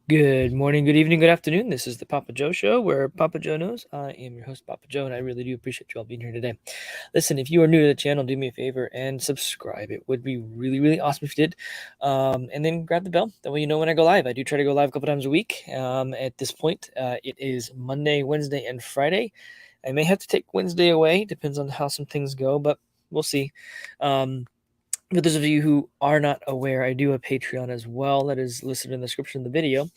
Good morning, good evening, good afternoon. This is the Papa Joe Show, where Papa Joe knows. I am your host, Papa Joe, and I really do appreciate you all being here today. Listen, if you are new to the channel, do me a favor and subscribe. It would be really, really awesome if you did. And then grab the bell. That way you know when I go live. I do try to go live a couple times a week. At this point, it is Monday, Wednesday, and Friday. I may have to take Wednesday away. Depends on how some things go, but we'll see. For those of you who are not aware, I do a Patreon as well that is listed in the description of the video.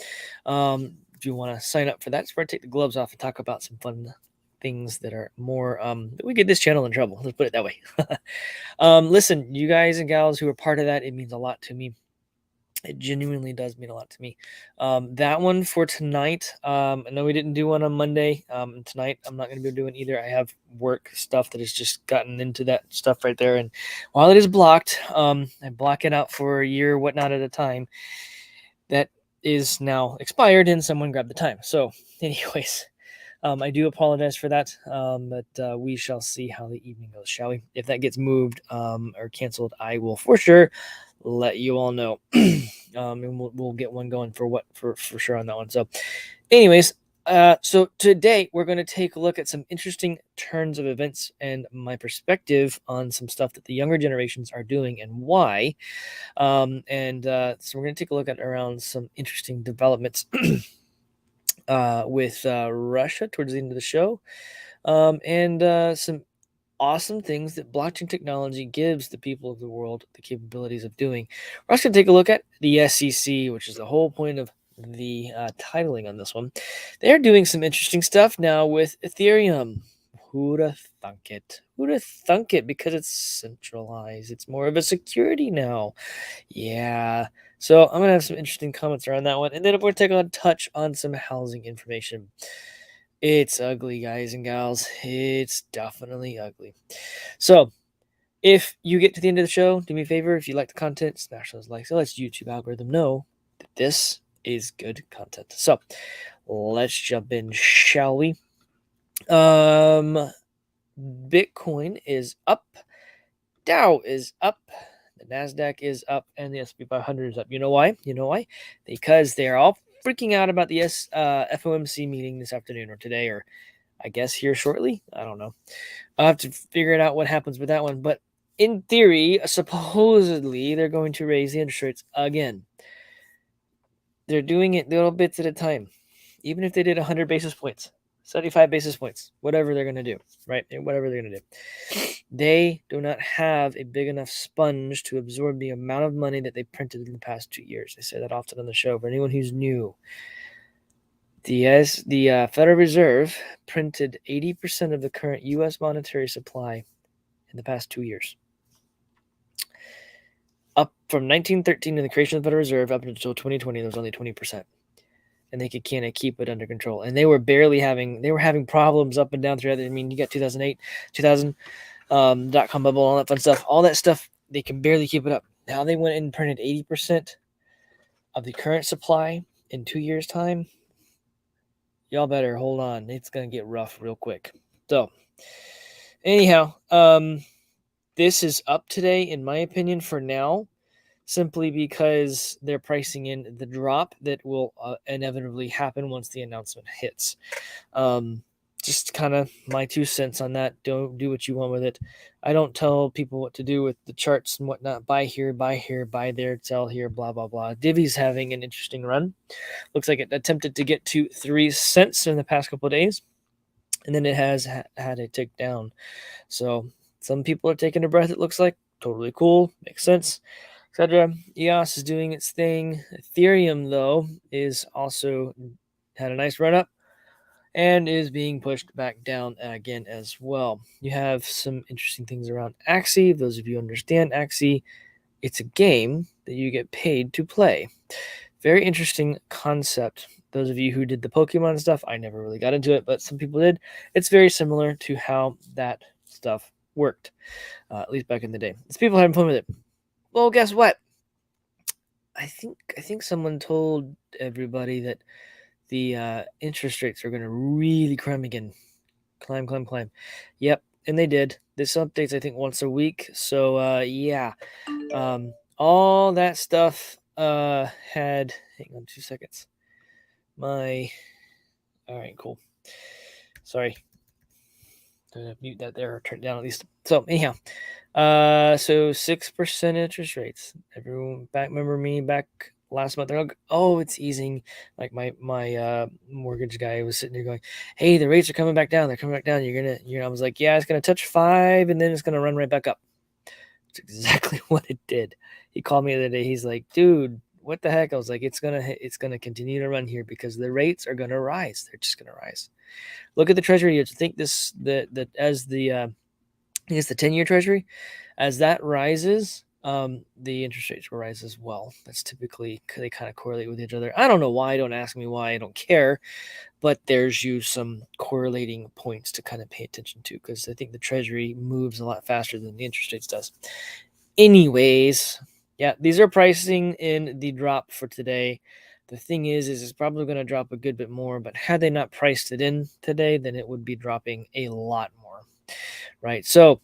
If you want to sign up for that, it's where I take the gloves off and talk about some fun things that are more that we get this channel in trouble. Let's put it that way. Listen, you guys and gals who are part of that, it means a lot to me. It genuinely does mean a lot to me. That one for tonight. I know we didn't do one on Monday. Tonight, I'm not going to be doing either. I have work stuff that has just gotten into that stuff right there. And while it is blocked, I block it out for a year, whatnot at a time. That is now expired, and someone grabbed the time. So, anyways, I do apologize for that, but we shall see how the evening goes, shall we? If that gets moved or canceled, I will for sure let you all know. And we'll get one going for sure on that one. So, anyways, so today we're going to take a look at some interesting turns of events and my perspective on some stuff that the younger generations are doing and why. So we're going to take a look at around some interesting developments with Russia towards the end of the show, and some awesome things that blockchain technology gives the people of the world the capabilities of doing. We're also going to take a look at the SEC, which is the whole point of the titling on this one. They're doing some interesting stuff now with Ethereum. Who'd have thunk it? Who'd have thunk it? Because it's centralized. It's more of a security now. Yeah. So I'm going to have some interesting comments around that one. And then we're going to take a touch on some housing information. It's ugly, guys and gals. It's definitely ugly. So, if you get to the end of the show, do me a favor. If you like the content, smash those likes. It lets YouTube algorithm know that this is good content. So, let's jump in, shall we? Bitcoin is up. Dow is up. The Nasdaq is up, and the S&P 500 is up. You know why? You know why? Because they are all freaking out about the FOMC meeting this afternoon or today, or I guess here shortly. I don't know. I'll have to figure it out what happens with that one. But in theory, supposedly, they're going to raise the interest rates again. They're doing it little bits at a time. Even if they did 100 basis points, 75 basis points, whatever they're going to do, right? Whatever they're going to do. They do not have a big enough sponge to absorb the amount of money that they printed in the past 2 years. I say that often on the show. For anyone who's new, the Federal Reserve printed 80% of the current U.S. monetary supply in the past 2 years. Up from 1913 and the creation of the Federal Reserve up until 2020, there was only 20%. And they could kind of keep it under control. And they were having problems up and down throughout. I mean, you got 2008, 2000, dot-com bubble, all that fun stuff. All that stuff, they can barely keep it up. Now they went and printed 80% of the current supply in 2 years' time. Y'all better hold on. It's going to get rough real quick. So, anyhow, this is up today, in my opinion, for now, simply because they're pricing in the drop that will inevitably happen once the announcement hits. Just kind of my 2 cents on that. Don't do what you want with it. I don't tell people what to do with the charts and whatnot. Buy here, buy there, sell here, blah, blah, blah. Divvy's having an interesting run. Looks like it attempted to get to 3 cents in the past couple of days, and then it has had a tick down. So some people are taking a breath, it looks like. Totally cool. Makes sense, etc. EOS is doing its thing. Ethereum, though, is also had a nice run up and is being pushed back down again as well. You have some interesting things around Axie. Those of you who understand Axie, it's a game that you get paid to play. Very interesting concept. Those of you who did the Pokemon stuff, I never really got into it, but some people did. It's very similar to how that stuff worked, at least back in the day. It's people having fun with it. Well, guess what? I think someone told everybody that the interest rates are going to really climb again. Climb. Yep, and they did. This updates, I think, once a week. So, yeah. All that stuff had... Hang on 2 seconds. All right, cool. Sorry. To mute that there or turn it down at least. So anyhow, so 6% interest rates. Everyone remember me back last month? They're like, oh, it's easing. Like my mortgage guy was sitting there going, hey, the rates are coming back down. They're coming back down. I was like, yeah, it's gonna touch 5 and then it's gonna run right back up. It's exactly what it did. He called me the other day. He's like, dude, what the heck? I was like, it's gonna continue to run here because the rates are gonna rise. They're just gonna rise. Look at the treasury yields. Think this as the I guess the 10-year treasury, as that rises, the interest rates will rise as well. That's typically, they kind of correlate with each other. I don't know why. Don't ask me why. I don't care. But there's some correlating points to kind of pay attention to, because I think the treasury moves a lot faster than the interest rates does. Anyways, yeah, these are pricing in the drop for today. The thing is it's probably going to drop a good bit more, but had they not priced it in today, then it would be dropping a lot more, right? So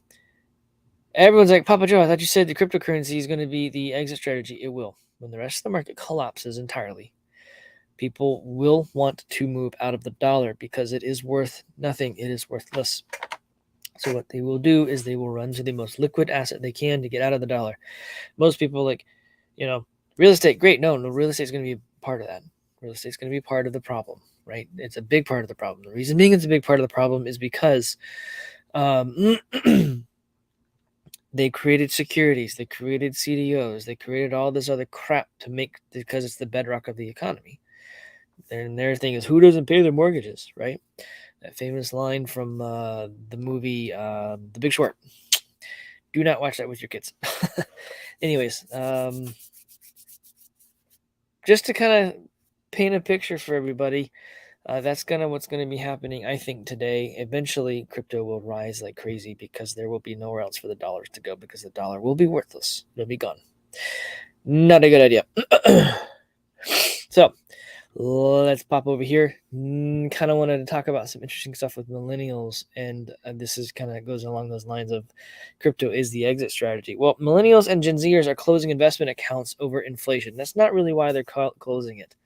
everyone's like, Papa Joe, I thought you said the cryptocurrency is going to be the exit strategy. It will. When the rest of the market collapses entirely, people will want to move out of the dollar because it is worth nothing. It is worthless. So what they will do is they will run to the most liquid asset they can to get out of the dollar. Most people real estate, great. No, real estate is going to be part of that. Real estate is going to be part of the problem, right? It's a big part of the problem. The reason being it's a big part of the problem is because they created securities, they created CDOs, they created all this other crap because it's the bedrock of the economy. And their thing is, who doesn't pay their mortgages, right? That famous line from the movie The Big Short. Do not watch that with your kids. Anyways, just to kind of paint a picture for everybody, that's kind of what's going to be happening, I think, today. Eventually, crypto will rise like crazy because there will be nowhere else for the dollars to go, because the dollar will be worthless. It'll be gone. Not a good idea. So let's pop over here. Kind of wanted to talk about some interesting stuff with millennials, and this is kind of goes along those lines of crypto is the exit strategy. Well, millennials and Gen Zers are closing investment accounts over inflation. That's not really why they're closing it.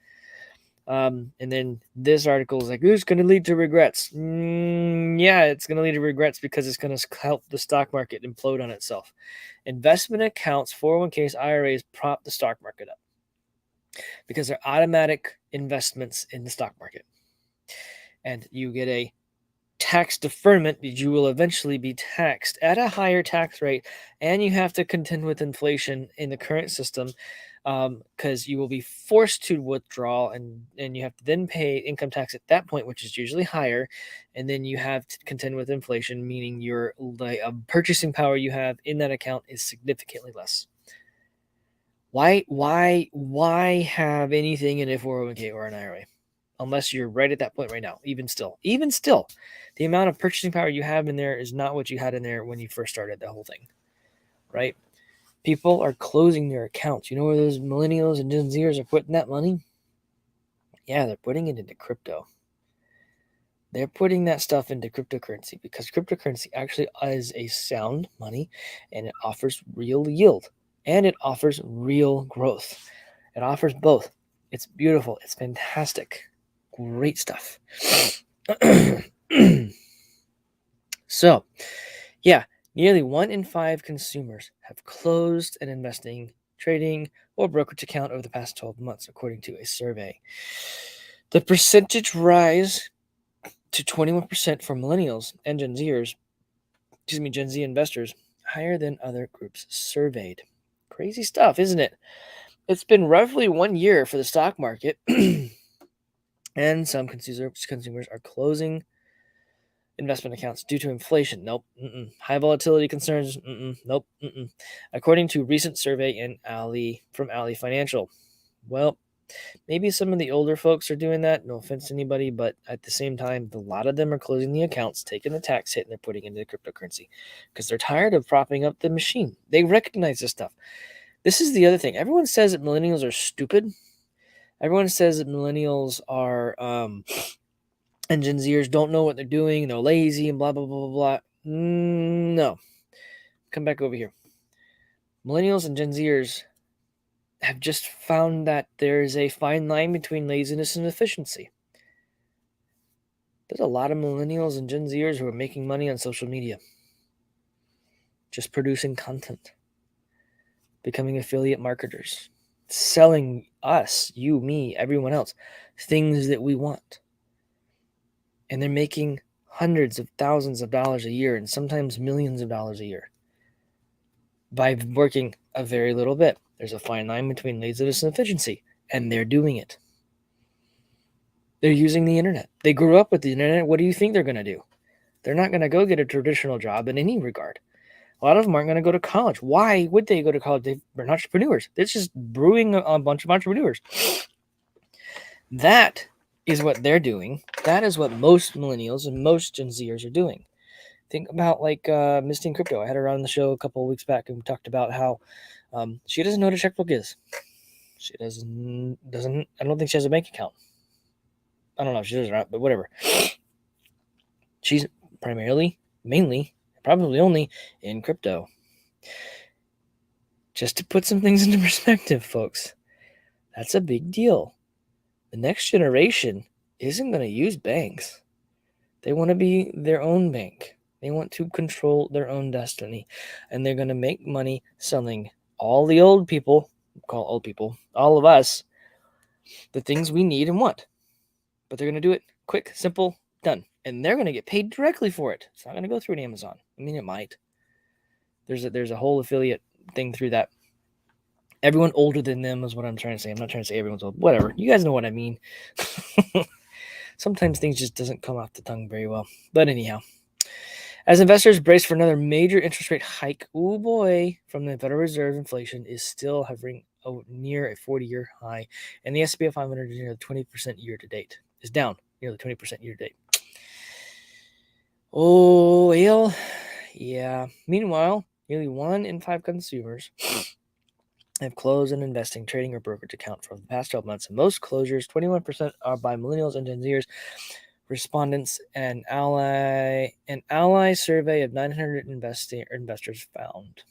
And then this article is like, it's going to lead to regrets. Yeah, it's going to lead to regrets because it's going to help the stock market implode on itself. Investment accounts, 401ks, IRAs prop the stock market up because they're automatic investments in the stock market. And you get a tax deferment, you will eventually be taxed at a higher tax rate, and you have to contend with inflation in the current system because you will be forced to withdraw, and you have to then pay income tax at that point, which is usually higher, and then you have to contend with inflation, meaning your purchasing power you have in that account is significantly less. Why have anything in a 401k or an IRA? Unless you're right at that point right now. Even still, the amount of purchasing power you have in there is not what you had in there when you first started the whole thing, right? People are closing their accounts. You know where those millennials and Gen Zers are putting that money? Yeah, they're putting it into crypto. They're putting that stuff into cryptocurrency because cryptocurrency actually is a sound money, and it offers real yield, and it offers real growth. It offers both. It's beautiful. It's fantastic. Great stuff. So, yeah, nearly 1 in 5 consumers have closed an investing, trading, or brokerage account over the past 12 months, according to a survey. The percentage rise to 21% for millennials and Gen Z investors, higher than other groups surveyed. Crazy stuff, isn't it? It's been roughly 1 year for the stock market, and some consumers are closing investment accounts due to inflation. Nope. High volatility concerns. Nope. According to recent survey from Alley Financial. Well, maybe some of the older folks are doing that. No offense to anybody, but at the same time, a lot of them are closing the accounts, taking the tax hit, and they're putting it into cryptocurrency because they're tired of propping up the machine. They recognize this stuff. This is the other thing. Everyone says that millennials are stupid. Everyone says that millennials are and Gen Zers don't know what they're doing, they're lazy, and blah, blah, blah, blah, blah. No. Come back over here. Millennials and Gen Zers have just found that there's a fine line between laziness and efficiency. There's a lot of millennials and Gen Zers who are making money on social media, just producing content, becoming affiliate marketers, selling us, you, me, everyone else, things that we want. And they're making hundreds of thousands of dollars a year and sometimes millions of dollars a year by working a very little bit. There's a fine line between laziness and efficiency, and they're doing it. They're using the internet. They grew up with the internet. What do you think they're going to do? They're not going to go get a traditional job in any regard. A lot of them aren't going to go to college. Why would they go to college? They're entrepreneurs. It's just brewing a bunch of entrepreneurs. That is what they're doing. That is what most millennials and most Gen Zers are doing. Think about like Misty in Crypto. I had her on the show a couple of weeks back, and we talked about how she doesn't know what a checkbook is. She doesn't. I don't think she has a bank account. I don't know if she does or not, but whatever. She's mainly, probably only in crypto. Just to put some things into perspective, folks, that's a big deal. The next generation isn't going to use banks. They want to be their own bank. They want to control their own destiny. And they're going to make money selling all the old people, call old people, all of us, the things we need and want. But they're going to do it quick, simple, done. And they're going to get paid directly for it. It's not going to go through an Amazon. I mean, it might. There's a whole affiliate thing through that. Everyone older than them is what I'm trying to say. I'm not trying to say everyone's old. Whatever. You guys know what I mean. Sometimes things just doesn't come off the tongue very well. But anyhow, as investors brace for another major interest rate hike, oh boy, from the Federal Reserve, inflation is still hovering near a 40-year high, and the S&P 500 is near 20% year to date. Is down nearly 20% year to date. Oh, well, yeah. Meanwhile, nearly 1 in 5 consumers have closed an investing, trading, or brokerage account for the past 12 months, and most closures, 21%, are by millennials and Gen Zers. Respondents and ally survey of 900 investors found.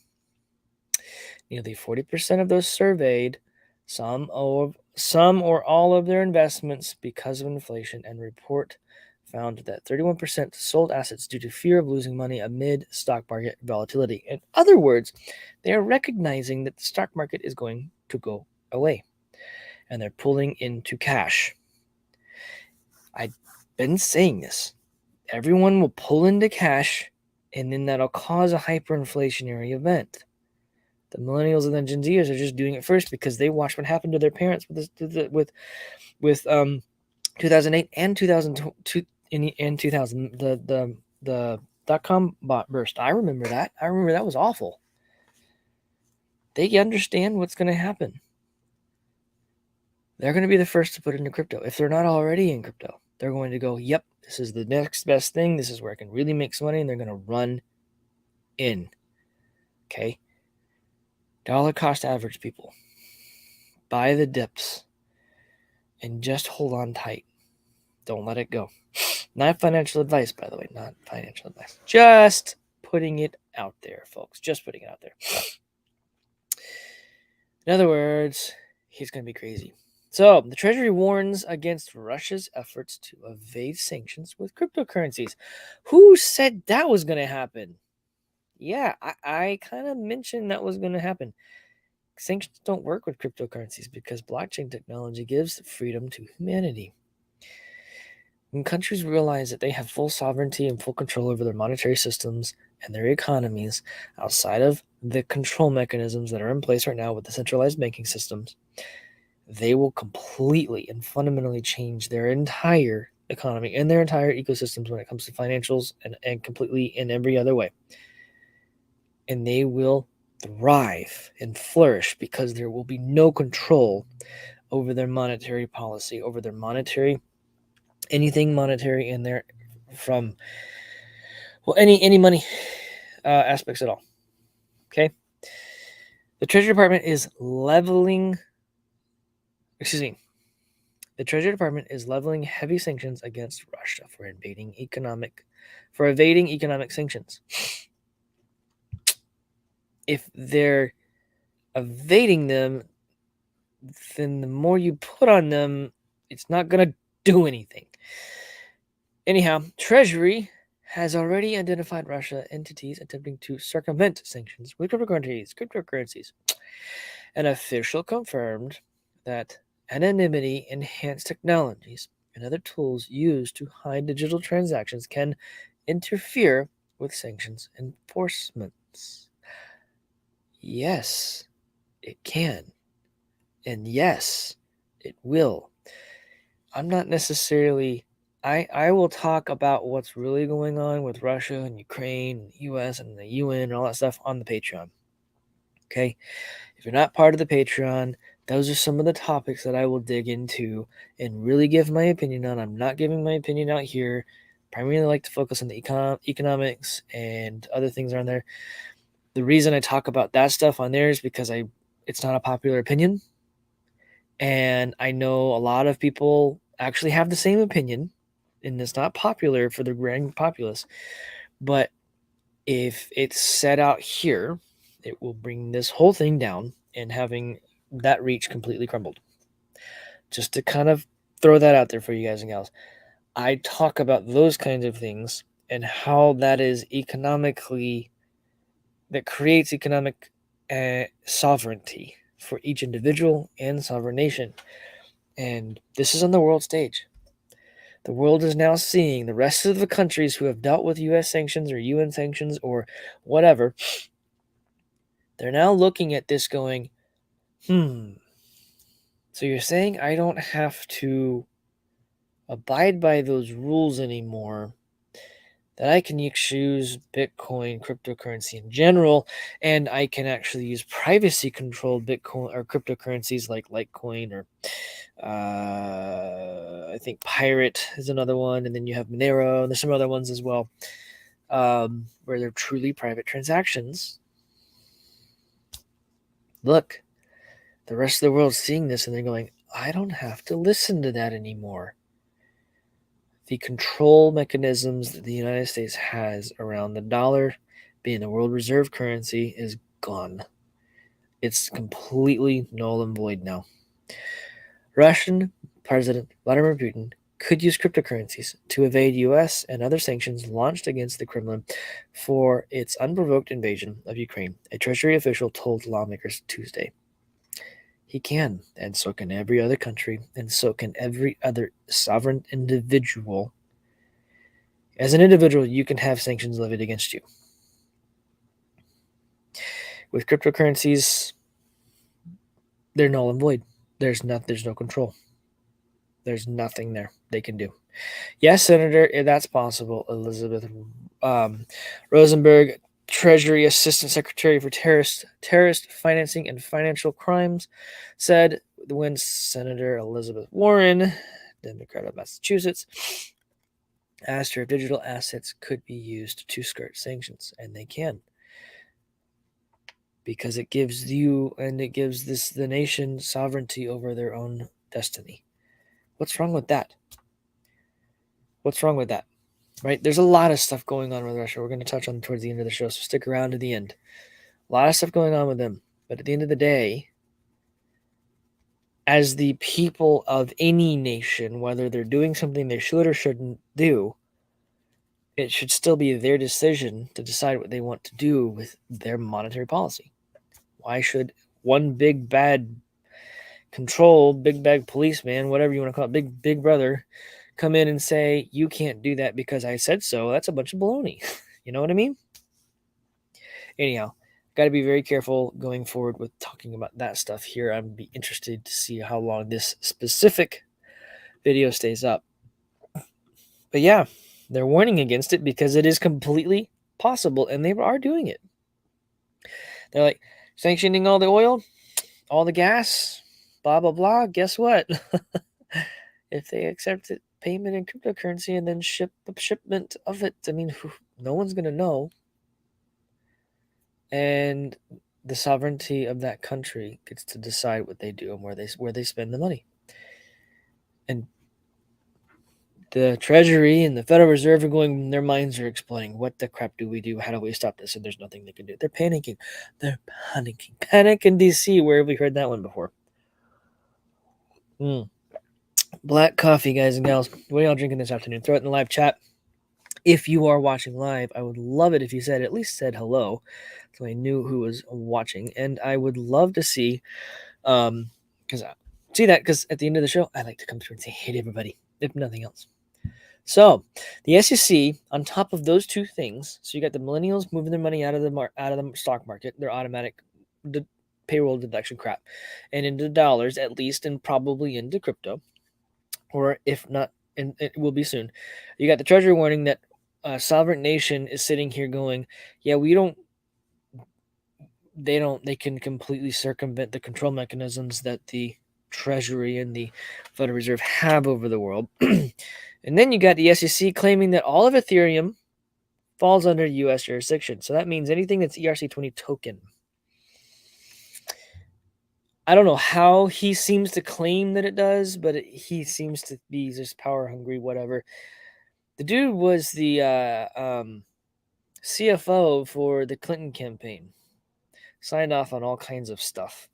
Nearly 40% of those surveyed some or all of their investments because of inflation, and report found that 31% sold assets due to fear of losing money amid stock market volatility. In other words, they are recognizing that the stock market is going to go away, and they're pulling into cash. I've been saying this. Everyone will pull into cash, and then that'll cause a hyperinflationary event. The millennials and the Gen Zers are just doing it first because they watched what happened to their parents with 2008 and 2002 and 2000 the .com bot burst. I remember that. That was awful. They understand what's going to happen. They're going to be the first to put into crypto. If they're not already in crypto, they're going to go, yep, this is the next best thing. This is where I can really make some money, and they're going to run in. Okay? Dollar cost average, people. Buy the dips and just hold on tight. Don't let it go. Not financial advice, by the way. Not financial advice. Just putting it out there, folks. Just putting it out there. In other words, he's going to be crazy. So, the Treasury warns against Russia's efforts to evade sanctions with cryptocurrencies. Who said that was going to happen? Yeah, I kind of mentioned that was going to happen. Sanctions don't work with cryptocurrencies because blockchain technology gives freedom to humanity. When countries realize that they have full sovereignty and full control over their monetary systems and their economies outside of the control mechanisms that are in place right now with the centralized banking systems, they will completely and fundamentally change their entire economy and their entire ecosystems when it comes to financials and completely in every other way. And they will thrive and flourish because there will be no control over their monetary policy, over their anything monetary in there from, well, any money aspects at all. Okay? The Treasury Department is leveling heavy sanctions against Russia for evading economic sanctions. If they're evading them, then the more you put on them, it's not going to do anything. Anyhow, Treasury has already identified Russia entities attempting to circumvent sanctions with cryptocurrencies. An official confirmed that anonymity enhanced technologies and other tools used to hide digital transactions can interfere with sanctions enforcements. Yes, it can. And yes, it will. I'm not necessarily. I will talk about what's really going on with Russia and Ukraine and the US and the UN and all that stuff on the Patreon. Okay? If you're not part of the Patreon, those are some of the topics that I will dig into and really give my opinion on. I'm not giving my opinion out here. Primarily like to focus on the economics and other things around there. The reason I talk about that stuff on there is because it's not a popular opinion. And I know a lot of people actually have the same opinion, and it's not popular for the grand populace. But if it's set out here, it will bring this whole thing down and having that reach completely crumbled. Just to kind of throw that out there for you guys and gals. I talk about those kinds of things and how that is that creates economic sovereignty for each individual and sovereign nation. And this is on the world stage. The world is now seeing the rest of the countries who have dealt with US sanctions or UN sanctions or whatever. They're now looking at this going, so you're saying I don't have to abide by those rules anymore, that I can use Bitcoin, cryptocurrency in general, and I can actually use privacy controlled Bitcoin or cryptocurrencies like Litecoin or I think Pirate is another one, and then you have Monero, and there's some other ones as well, where they're truly private transactions. Look, the rest of the world's seeing this and they're going, I don't have to listen to that anymore. The control mechanisms that the United States has around the dollar being the world reserve currency is gone. It's completely null and void now. Russian President Vladimir Putin could use cryptocurrencies to evade U.S. and other sanctions launched against the Kremlin for its unprovoked invasion of Ukraine, a Treasury official told lawmakers Tuesday. He can, and so can every other country, and so can every other sovereign individual. As an individual, you can have sanctions levied against you. With cryptocurrencies, they're null and void. There's no control. There's nothing there they can do. Yes, Senator, that's possible. Elizabeth Rosenberg, Treasury Assistant Secretary for Terrorist Financing and Financial Crimes, said when Senator Elizabeth Warren, Democrat of Massachusetts, asked her if digital assets could be used to skirt sanctions, and they can. Because it gives you and it gives the nation sovereignty over their own destiny. What's wrong with that? What's wrong with that? Right? There's a lot of stuff going on with Russia. We're going to touch on towards the end of the show, so stick around to the end. A lot of stuff going on with them. But at the end of the day, as the people of any nation, whether they're doing something they should or shouldn't do, it should still be their decision to decide what they want to do with their monetary policy. Why should one big bad big bad policeman, whatever you want to call it, big brother, come in and say, you can't do that because I said so? That's a bunch of baloney. You know what I mean? Anyhow, got to be very careful going forward with talking about that stuff here. I'd be interested to see how long this specific video stays up. But yeah, they're warning against it because it is completely possible, and they are doing it. They're like, sanctioning all the oil, all the gas, blah, blah, blah. Guess what? If they accept it, payment in cryptocurrency and then shipment of it, I mean, no one's going to know. And the sovereignty of that country gets to decide what they do and where they spend the money. And the Treasury and the Federal Reserve are going, their minds are exploding. What the crap do we do? How do we stop this? And there's nothing they can do. They're panicking. Panic in DC. Where have we heard that one before? Black coffee, guys and gals. What are y'all drinking this afternoon? Throw it in the live chat. If you are watching live, I would love it if you at least said hello, so I knew who was watching. And I would love to see, because at the end of the show, I like to come through and say hey to everybody, if nothing else. So the SEC, on top of those two things, so you got the millennials moving their money out of the stock market, their automatic payroll deduction crap, and into dollars at least, and probably into crypto, or if not, and it will be soon. You got the Treasury warning that a sovereign nation is sitting here going, yeah, they can completely circumvent the control mechanisms that the Treasury and the Federal Reserve have over the world. And then you got the SEC claiming that all of Ethereum falls under U.S. jurisdiction. So that means anything that's ERC20 token. I don't know how he seems to claim that it does, but he seems to be just power hungry, whatever. The dude was the CFO for the Clinton campaign, signed off on all kinds of stuff.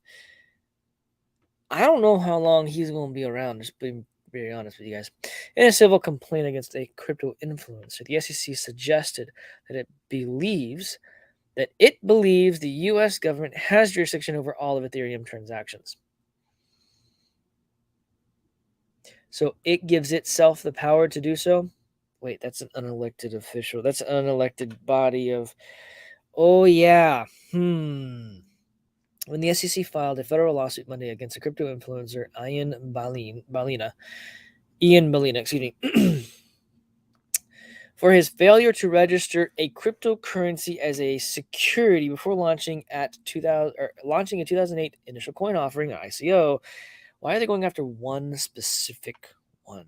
I don't know how long he's going to be around, just being very honest with you guys. In a civil complaint against a crypto influencer, the SEC suggested that it believes the U.S. government has jurisdiction over all of Ethereum transactions. So it gives itself the power to do so. Wait, that's an unelected official. That's an unelected body of. Oh, yeah. When the SEC filed a federal lawsuit Monday against a crypto influencer, Ian Balina, for his failure to register a cryptocurrency as a security before launching in 2008 initial coin offering, or ICO. Why are they going after one specific one?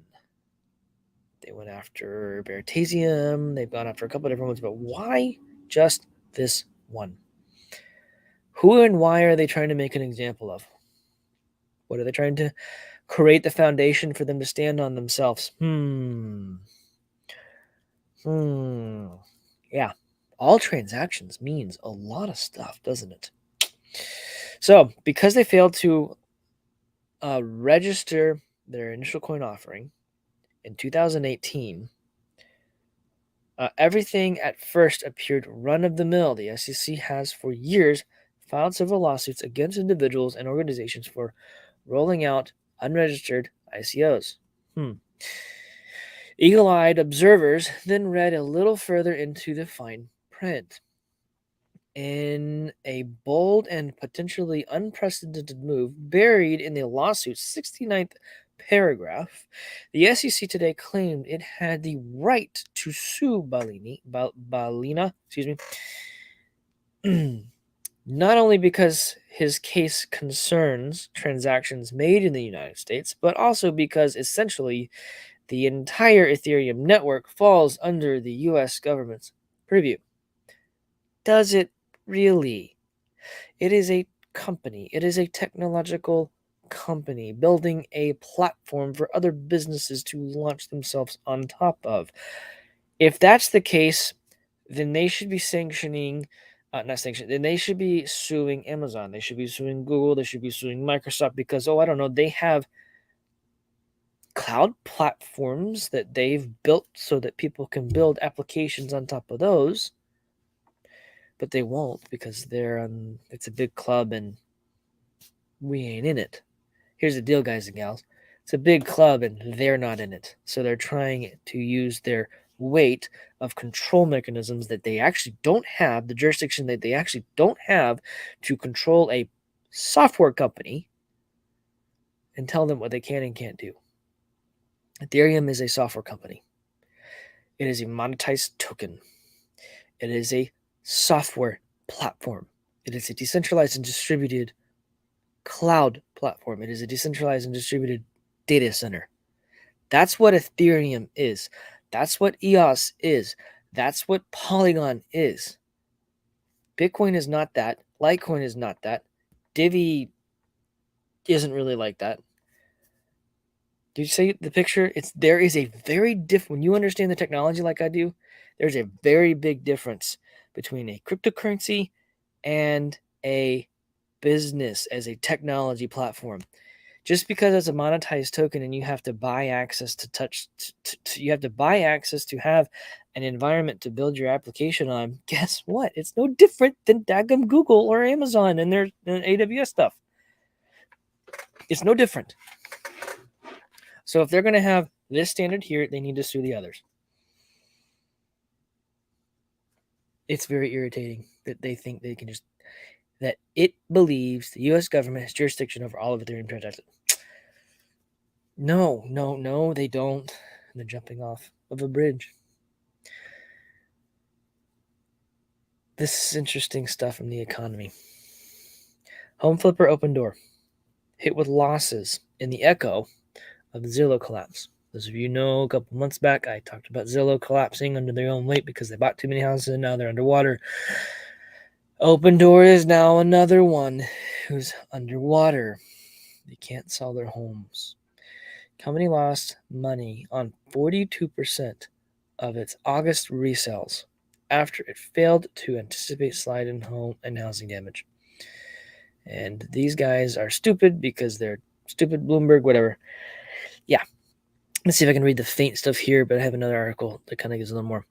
They went after Veritasium. They've gone after a couple of different ones, but why just this one? Who and why are they trying to make an example of? What are they trying to create the foundation for them to stand on themselves? Yeah. All transactions means a lot of stuff, doesn't it? So, because they failed to register their initial coin offering in 2018, everything at first appeared run-of-the-mill. The SEC has for years filed several lawsuits against individuals and organizations for rolling out unregistered ICOs. Eagle-eyed observers then read a little further into the fine print. In a bold and potentially unprecedented move buried in the lawsuit's 69th paragraph, the SEC today claimed it had the right to sue Balina, not only because his case concerns transactions made in the United States, but also because essentially the entire Ethereum network falls under the U.S. government's purview. Does it really? It is a company. It is a technological company building a platform for other businesses to launch themselves on top of. If that's the case, then they should be then they should be suing Amazon. They should be suing Google. They should be suing Microsoft because, I don't know, they have cloud platforms that they've built so that people can build applications on top of those, but they won't because it's a big club and we ain't in it. Here's the deal, guys and gals. It's a big club and they're not in it. So they're trying to use their weight of control mechanisms that they actually don't have, the jurisdiction that they actually don't have to control a software company and tell them what they can and can't do. Ethereum is a software company. It is a monetized token. It is a software platform. It is a decentralized and distributed cloud platform. It is a decentralized and distributed data center. That's what Ethereum is. That's what EOS is. That's what Polygon is. Bitcoin is not that. Litecoin is not that. Divi isn't really like that. Did you see the picture? There is a very different, when you understand the technology like I do, there's a very big difference between a cryptocurrency and a business as a technology platform. Just because it's a monetized token and you have to buy access you have to buy access to have an environment to build your application on, guess what? It's no different than daggum Google or Amazon and their AWS stuff. It's no different. So if they're going to have this standard here, they need to sue the others. It's very irritating that they think they can that it believes the U.S. government has jurisdiction over all of Ethereum transactions. No, they don't. They're jumping off of a bridge. This is interesting stuff from the economy. Home flipper Open Door hit with losses in the echo of the Zillow collapse. Those of you know, a couple months back, I talked about Zillow collapsing under their own weight because they bought too many houses and now they're underwater. Open Door is now another one who's underwater. They can't sell their homes. Company lost money on 42% of its August resales after it failed to anticipate slide in home and housing damage. And these guys are stupid because they're stupid. Bloomberg, whatever. Yeah. Let's see if I can read the faint stuff here, but I have another article that kind of gives a little more.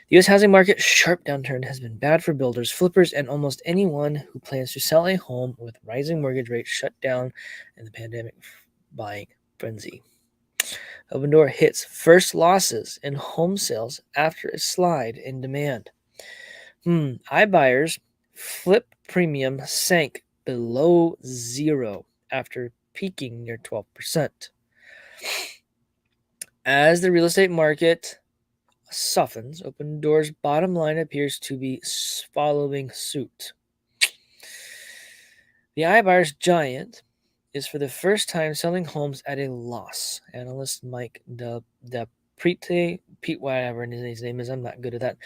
The U.S. housing market sharp downturn has been bad for builders, flippers, and almost anyone who plans to sell a home with rising mortgage rates shut down in the pandemic buying frenzy. Open Door hits first losses in home sales after a slide in demand. iBuyers flip premium sank below zero after peaking near 12%. As the real estate market softens, Open Door's bottom line appears to be following suit. The iBuyers giant is for the first time selling homes at a loss. Analyst Mike Pete, whatever his name is, I'm not good at that,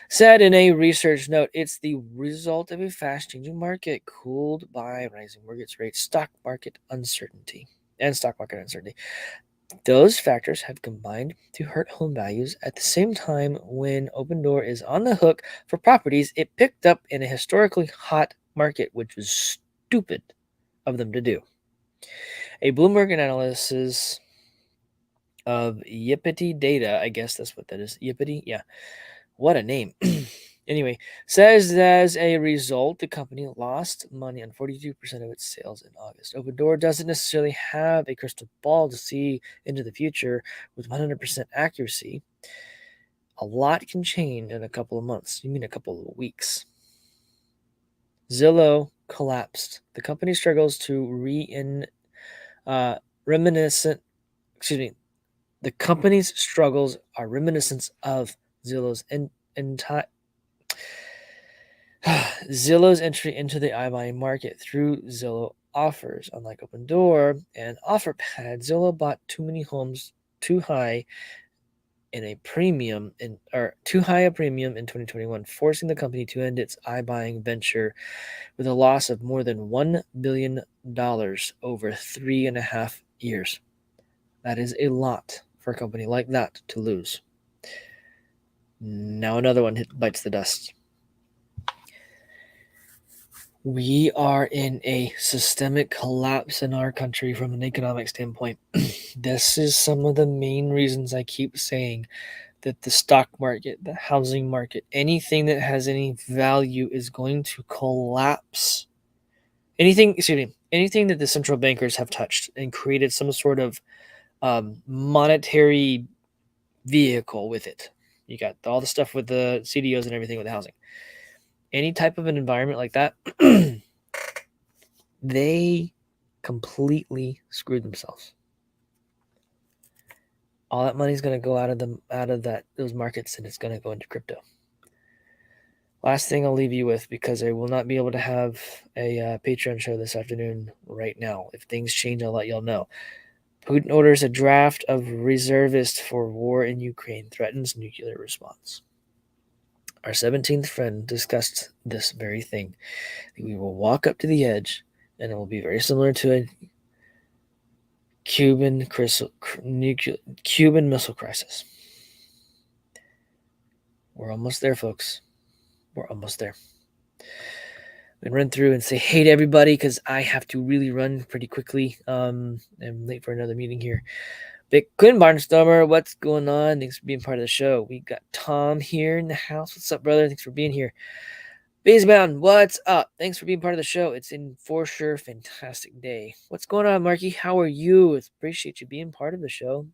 said in a research note, it's the result of a fast-changing market cooled by rising mortgage rates, stock market uncertainty. Those factors have combined to hurt home values at the same time when Open Door is on the hook for properties it picked up in a historically hot market, which was stupid of them to do. A Bloomberg analysis of Yippity Data, I guess that's what that is. Yippity? Yeah. What a name. Anyway, says as a result, the company lost money on 42% of its sales in August. Open Door doesn't necessarily have a crystal ball to see into the future with 100% accuracy. A lot can change in a couple of months. You mean a couple of weeks. Zillow collapsed. The company struggles to the company's struggles are reminiscent of Zillow's Zillow's entry into the iBuying market through Zillow Offers. Unlike Open Door and OfferPad, Zillow bought too many homes too high a premium in 2021, forcing the company to end its iBuying venture with a loss of more than $1 billion over 3.5 years. That is a lot for a company like that to lose. Now another one bites the dust. We are in a systemic collapse in our country from an economic standpoint. This is some of the main reasons I keep saying that the stock market, the housing market, anything that has any value is going to collapse. Anything that the central bankers have touched and created some sort of monetary vehicle with it. You got all the stuff with the CDOs and everything with the housing. Any type of an environment like that, they completely screwed themselves. All that money is going to go out of those markets, and it's going to go into crypto. Last thing I'll leave you with, because I will not be able to have a Patreon show this afternoon right now. If things change, I'll let y'all know. Putin orders a draft of reservists for war in Ukraine, threatens nuclear response. Our 17th friend discussed this very thing. We will walk up to the edge, and it will be very similar to a Cuban Missile Crisis. We're almost there, folks. We're almost there. and run through and say hey to everybody because I have to really run pretty quickly. I'm late for another meeting here. Bitcoin Barnstormer, what's going on? Thanks for being part of the show. We got Tom here in the house. What's up, brother? Thanks for being here. Basebound, what's up? Thanks for being part of the show. It's in for sure fantastic day. What's going on, Marky? How are you? Appreciate you being part of the show.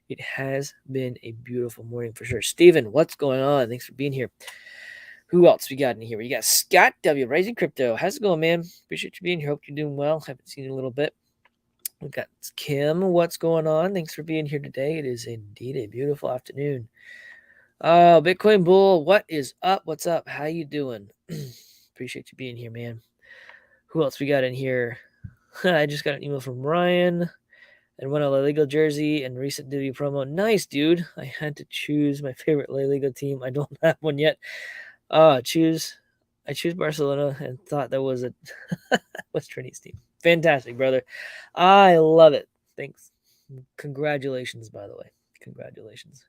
It has been a beautiful morning for sure. Steven, what's going on? Thanks for being here. Who else we got in here? We got Scott W. Rising Crypto. How's it going, man? Appreciate you being here. Hope you're doing well. Haven't seen you in a little bit. We got Kim. What's going on? Thanks for being here today. It is indeed a beautiful afternoon. Bitcoin Bull, what is up? What's up? How you doing? Appreciate you being here, man. Who else we got in here? I just got an email from Ryan and won a La Liga jersey and recent Divvy promo. Nice, dude. I had to choose my favorite La Liga team. I don't have one yet. I choose Barcelona and thought that was was Trinity's team. Fantastic, brother. I love it. Thanks. Congratulations, by the way. Congratulations.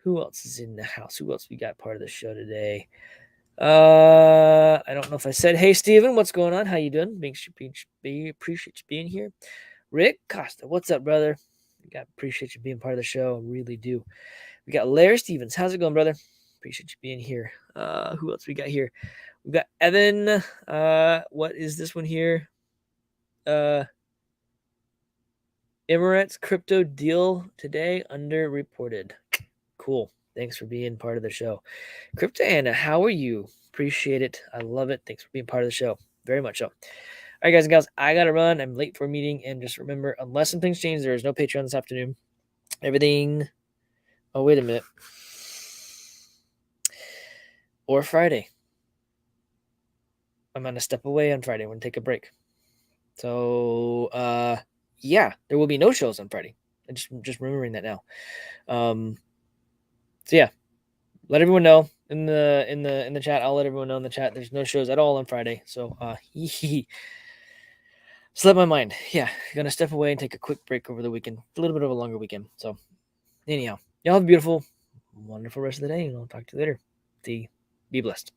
Who else is in the house? Who else we got part of the show today? I don't know if I said, hey, Steven, what's going on? How you doing? Appreciate you being here. Rick Costa, what's up, brother? Appreciate you being part of the show. Really do. We got Larry Stevens. How's it going, brother? Appreciate you being here. Who else we got here? We got Evan. What is this one here? Emirates crypto deal today underreported. Cool. Thanks for being part of the show. Crypto Anna, how are you? Appreciate it. I love it. Thanks for being part of the show. Very much so. All right, guys and gals, I got to run. I'm late for a meeting. And just remember, unless some things change, there is no Patreon this afternoon. Everything. Oh, wait a minute. Or Friday. I'm going to step away on Friday. I'm going to take a break. So, yeah, there will be no shows on Friday. I'm just remembering that now. So yeah, let everyone know in the chat. I'll let everyone know in the chat. There's no shows at all on Friday. So slip my mind. Yeah, gonna step away and take a quick break over the weekend. A little bit of a longer weekend. So anyhow, y'all have a beautiful, wonderful rest of the day, and I'll talk to you later. Be blessed.